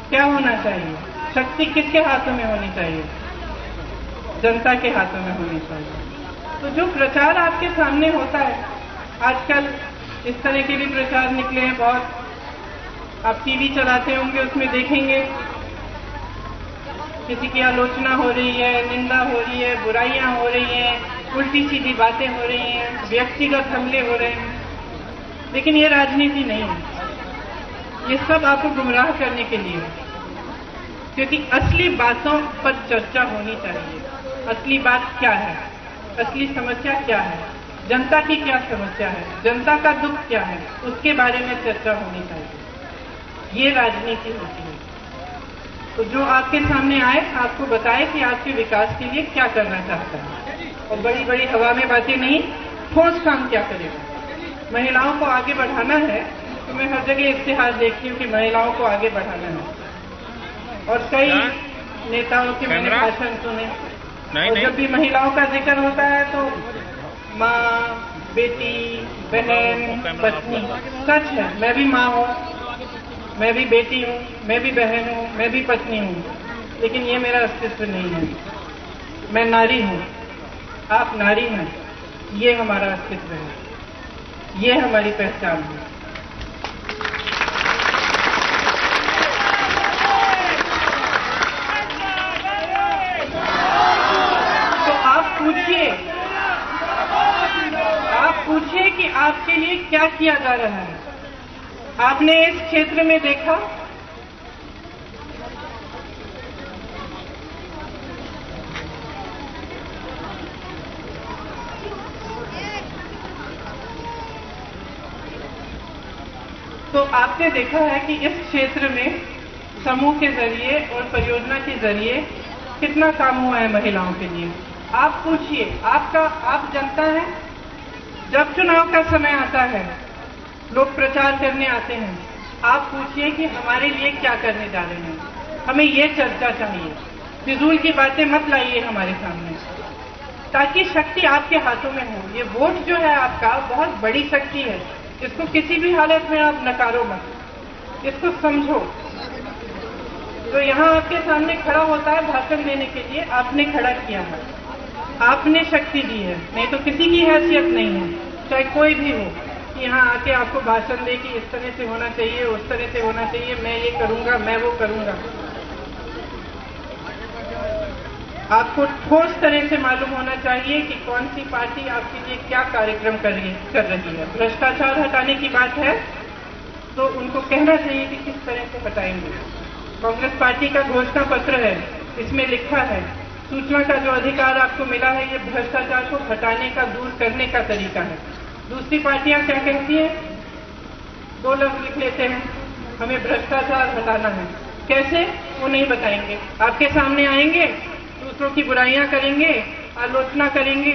क्या होना चाहिए? शक्ति किसके हाथों में होनी चाहिए? जनता के हाथों में होनी चाहिए। तो जो प्रचार आपके सामने होता है, आजकल इस तरह के भी प्रचार निकले हैं बहुत, आप टीवी चलाते होंगे, उसमें देखेंगे किसी की आलोचना हो रही है, निंदा हो रही है, बुराइयां हो रही हैं, उल्टी सीधी बातें हो रही हैं, व्यक्तिगत हमले हो रहे हैं। लेकिन ये राजनीति नहीं है, ये सब आपको गुमराह करने के लिए है। क्योंकि असली बातों पर चर्चा होनी चाहिए। असली बात क्या है, असली समस्या क्या है, जनता की क्या समस्या है, जनता का दुख क्या है, उसके बारे में चर्चा होनी चाहिए। ये राजनीति होती है। तो जो आपके सामने आए, आपको बताए कि आपके विकास के लिए क्या करना चाहता है, और बड़ी बड़ी हवा में बातें नहीं, ठोस काम क्या करेगा। महिलाओं को आगे बढ़ाना है तो मैं हर जगह इश्तिहार देखती हूँ कि महिलाओं को आगे बढ़ाना है, और कई नेताओं के मैंने भाषण सुने, और जब भी महिलाओं का जिक्र होता है तो माँ, बेटी, बहन, पत्नी। सच है, मैं भी माँ हूँ, मैं भी बेटी हूँ, मैं भी बहन हूँ, मैं भी पत्नी हूँ, लेकिन ये मेरा अस्तित्व नहीं है। मैं नारी हूँ, आप नारी हैं, ये हमारा अस्तित्व है, ये हमारी पहचान है। तो आप पूछिए कि आपके लिए क्या किया जा रहा है। आपने इस क्षेत्र में देखा, तो आपने देखा है कि इस क्षेत्र में समूह के जरिए और परियोजना के जरिए कितना काम हुआ है महिलाओं के लिए। आप पूछिए, आप जनता है, जब चुनाव का समय आता है, लोग प्रचार करने आते हैं, आप पूछिए कि हमारे लिए क्या करने जा रहे हैं। हमें ये चर्चा चाहिए, फिजूल की बातें मत लाइए हमारे सामने, ताकि शक्ति आपके हाथों में हो। ये वोट जो है आपका, बहुत बड़ी शक्ति है, इसको किसी भी हालत में आप नकारो मत, इसको समझो। तो यहाँ आपके सामने खड़ा होता है भाषण देने के लिए, आपने खड़ा किया है, आपने शक्ति दी है, नहीं तो किसी की हैसियत नहीं है, चाहे कोई भी हो, कि यहाँ आके आपको भाषण दे कि इस तरह से होना चाहिए, उस तरह से होना चाहिए, मैं ये करूंगा, मैं वो करूंगा। आपको ठोस तरह से मालूम होना चाहिए कि कौन सी पार्टी आपके लिए क्या कार्यक्रम कर रही है। भ्रष्टाचार हटाने की बात है तो उनको कहना चाहिए कि किस तरह से हटाएंगे। कांग्रेस पार्टी का घोषणा पत्र है, इसमें लिखा है सूचना का जो अधिकार आपको मिला है, ये भ्रष्टाचार को हटाने का, दूर करने का तरीका है। दूसरी पार्टियां क्या कहती हैं? 2 लफ्ज लिख लेते हैं, हमें भ्रष्टाचार हटाना है। कैसे? वो नहीं बताएंगे। आपके सामने आएंगे, दूसरों की बुराइयां करेंगे, आलोचना करेंगे,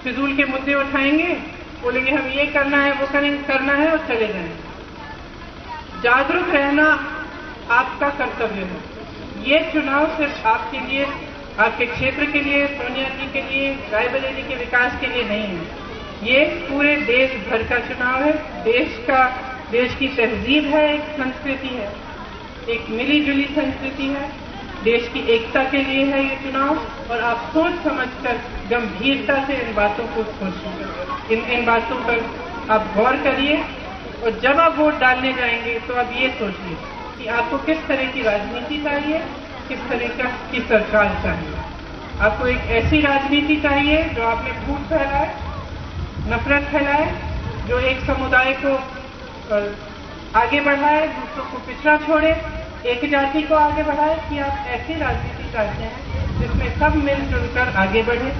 फिजूल के मुद्दे उठाएंगे, बोलेंगे हम ये करना है, वो करना है, और चले जाएंगे। जागरूक रहना आपका कर्तव्य है। ये चुनाव सिर्फ आपके लिए, आपके क्षेत्र के लिए, सोनिया जी के लिए, रायबरेली के विकास के लिए नहीं है, ये पूरे देश भर का चुनाव है। देश की तहजीब है, एक संस्कृति है, एक मिली जुली संस्कृति है, देश की एकता के लिए है ये चुनाव। और आप सोच समझकर गंभीरता से इन बातों को सोचिए, इन बातों पर आप गौर करिए, और जब आप वोट डालने जाएंगे तो आप ये सोचिए कि आपको किस तरह की राजनीति चाहिए, किस तरह की सरकार चाहिए। आपको एक ऐसी राजनीति चाहिए जो आपने फूट फैलाए, नफरत फैलाए, जो एक समुदाय को आगे बढ़ाए, दूसरों को पिछड़ा छोड़े, एक जाति को आगे बढ़ाए, कि आप ऐसी राजनीति चाहते हैं जिसमें सब मिलजुल कर आगे बढ़े।